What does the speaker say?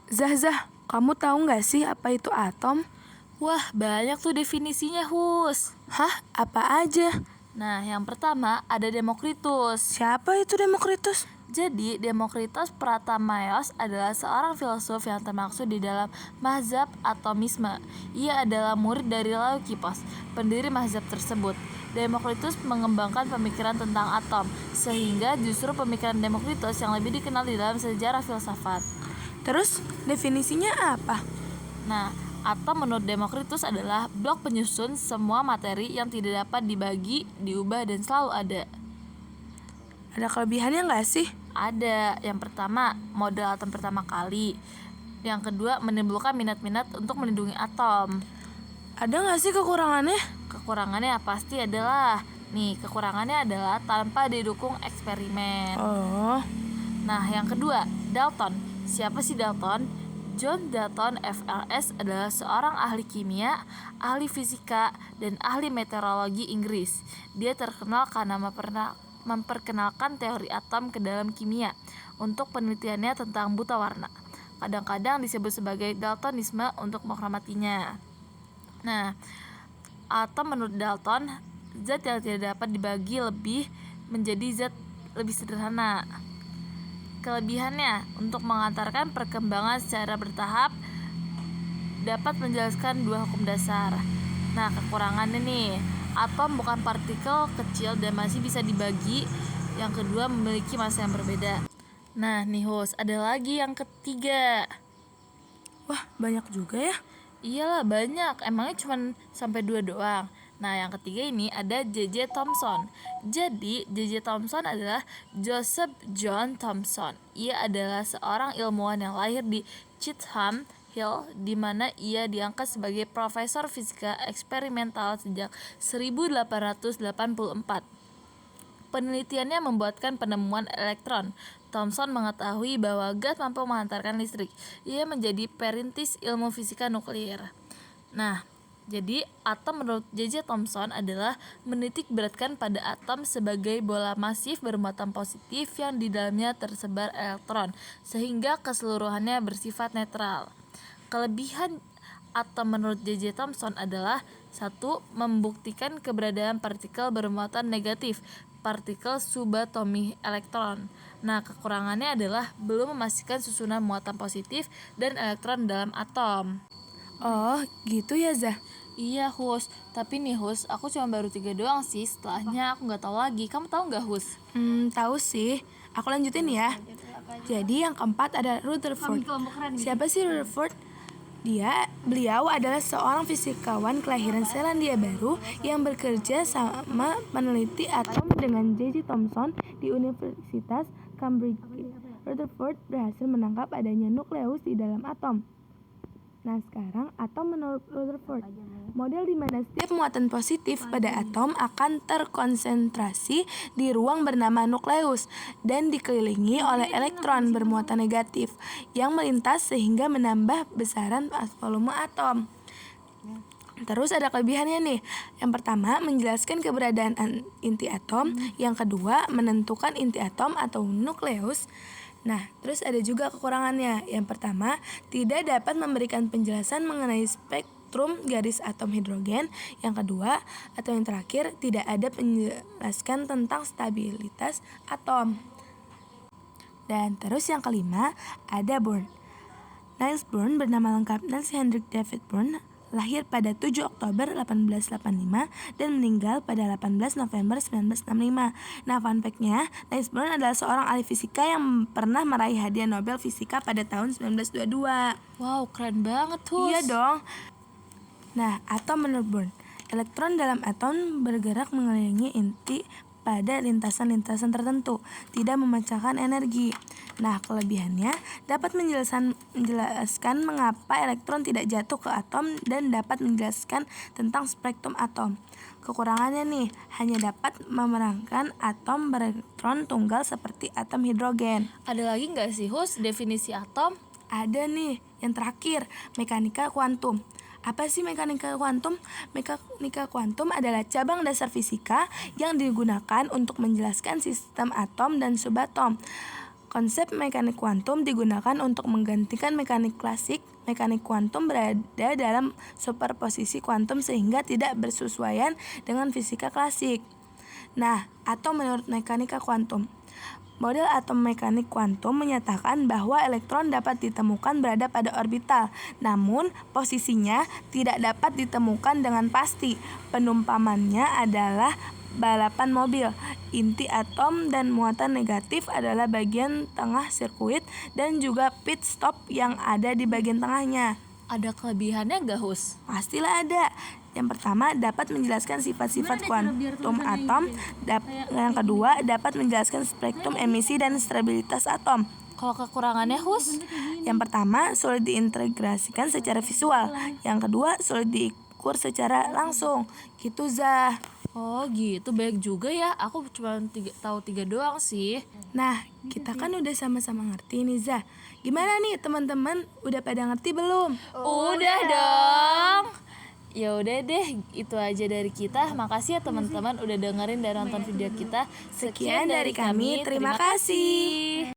Zah, kamu tahu nggak sih apa itu atom? Wah, banyak tuh definisinya, Hus. Hah, apa aja? Nah, yang pertama ada Demokritus. Siapa itu Demokritus? Jadi, Demokritos Pratamaeos adalah seorang filsuf yang termaksud di dalam mazhab atomisme. Ia adalah murid dari Leukipos, pendiri mazhab tersebut. Demokritus mengembangkan pemikiran tentang atom, sehingga justru pemikiran Demokritos yang lebih dikenal di dalam sejarah filsafat. Terus, definisinya apa? Nah, atom menurut Demokritus adalah blok penyusun semua materi yang tidak dapat dibagi, diubah, dan selalu ada. Ada kelebihannya nggak sih? Ada. Yang pertama, model atom pertama kali. Yang kedua, menimbulkan minat-minat untuk melindungi atom. Ada nggak sih kekurangannya? Kekurangannya pasti adalah kekurangannya adalah tanpa didukung eksperimen. Oh, Nah, yang kedua, Dalton. Siapa sih Dalton? John Dalton FLS adalah seorang ahli kimia, ahli fisika, dan ahli meteorologi Inggris. Dia terkenal karena memperkenalkan teori atom ke dalam kimia untuk penelitiannya tentang buta warna. Kadang-kadang disebut sebagai Daltonisme untuk menghormatinya. Nah, atom menurut Dalton, zat yang tidak dapat dibagi lebih menjadi zat lebih sederhana. Kelebihannya, untuk mengantarkan perkembangan secara bertahap, dapat menjelaskan dua hukum dasar. Nah, kekurangannya nih, atom bukan partikel kecil dan masih bisa dibagi. Yang kedua, memiliki massa yang berbeda. Nah, nih host, ada lagi yang ketiga. wah banyak juga ya. Iyalah banyak, emangnya cuma sampai 2 doang. Nah, yang ketiga ini ada J.J. Thomson. Jadi, J.J. Thomson adalah Joseph John Thomson. Ia adalah seorang ilmuwan yang lahir di Chatham Hill, di mana ia diangkat sebagai profesor fisika eksperimental sejak 1884. Penelitiannya membuatkan penemuan elektron. Thomson mengetahui bahwa gas mampu menghantarkan listrik. Ia menjadi perintis ilmu fisika nuklir. Nah, jadi atom menurut J.J. Thomson adalah menitik beratkan pada atom sebagai bola masif bermuatan positif yang di dalamnya tersebar elektron, sehingga keseluruhannya bersifat netral. Kelebihan atom menurut J.J. Thomson adalah 1. Membuktikan keberadaan partikel bermuatan negatif, partikel subatomik elektron. Nah, kekurangannya adalah belum memastikan susunan muatan positif dan elektron dalam atom. Oh, gitu ya Zah. Iya, Hus. Tapi nih, Hus, aku cuma baru 3 doang sih. Setelahnya aku nggak tahu lagi. Kamu tahu nggak, Hus? Tahu sih. Aku lanjutin ya. Jadi yang keempat ada Rutherford. Siapa sih Rutherford? Beliau adalah seorang fisikawan kelahiran Selandia Baru yang bekerja sama peneliti atom dengan J.J. Thomson di Universitas Cambridge. Rutherford berhasil menangkap adanya nukleus di dalam atom. Nah, sekarang atom menurut Rutherford, model di mana setiap muatan positif pada atom akan terkonsentrasi di ruang bernama nukleus dan dikelilingi oleh elektron bermuatan negatif yang melintas sehingga menambah besaran volume atom. Terus ada kelebihannya nih. Yang pertama, menjelaskan keberadaan inti atom. Yang kedua, menentukan inti atom atau nukleus. Nah, terus ada juga kekurangannya. Yang pertama, tidak dapat memberikan penjelasan mengenai spektrum garis atom hidrogen. Yang kedua, atau yang terakhir, tidak ada penjelasan tentang stabilitas atom. Dan terus yang kelima, ada Bohr. Niels Bohr bernama lengkap Niels Hendrik David Bohr, lahir pada 7 Oktober 1885 dan meninggal pada 18 November 1965. Nah, fun fact-nya, Niels Bohr adalah seorang ahli fisika yang pernah meraih hadiah Nobel Fisika pada tahun 1922. Wow, keren banget, Hus. Iya dong. Nah, atom menurut Bohr. Elektron dalam atom bergerak mengelilingi inti pada lintasan-lintasan tertentu, tidak memecahkan energi. Nah, kelebihannya dapat menjelaskan mengapa elektron tidak jatuh ke atom dan dapat menjelaskan tentang spektrum atom. Kekurangannya nih, hanya dapat memerankan atom berelektron tunggal seperti atom hidrogen. Ada lagi nggak sih, Hus, definisi atom? Ada nih, yang terakhir, mekanika kuantum. Apa sih mekanika kuantum? Mekanika kuantum adalah cabang dasar fisika yang digunakan untuk menjelaskan sistem atom dan subatom. Konsep mekanik kuantum digunakan untuk menggantikan mekanik klasik. Mekanik kuantum berada dalam superposisi kuantum sehingga tidak bersesuaian dengan fisika klasik. Nah, atom menurut mekanika kuantum. Model atom mekanik kuantum menyatakan bahwa elektron dapat ditemukan berada pada orbital, namun posisinya tidak dapat ditemukan dengan pasti. Penumpamannya adalah balapan mobil. Inti atom dan muatan negatif adalah bagian tengah sirkuit dan juga pit stop yang ada di bagian tengahnya. Ada kelebihannya nggak, Hus? Pastilah ada. Yang pertama, dapat menjelaskan sifat-sifat kuantum atom. Yang kedua, dapat menjelaskan spektrum emisi dan stabilitas atom. Kalau kekurangannya, Hus? Yang pertama, sulit diintegrasikan secara visual. Yang kedua, sulit diukur secara langsung. Gitu, Zah. Oh gitu, baik juga ya. Aku cuma tahu 3 doang sih. Nah, kita kan udah sama-sama ngerti nih, Zah. Gimana nih teman-teman? Udah pada ngerti belum? Udah dong. Ya udah deh, itu aja dari kita. Makasih ya teman-teman udah dengerin dan nonton video kita. Sekian dari kami, terima kasih.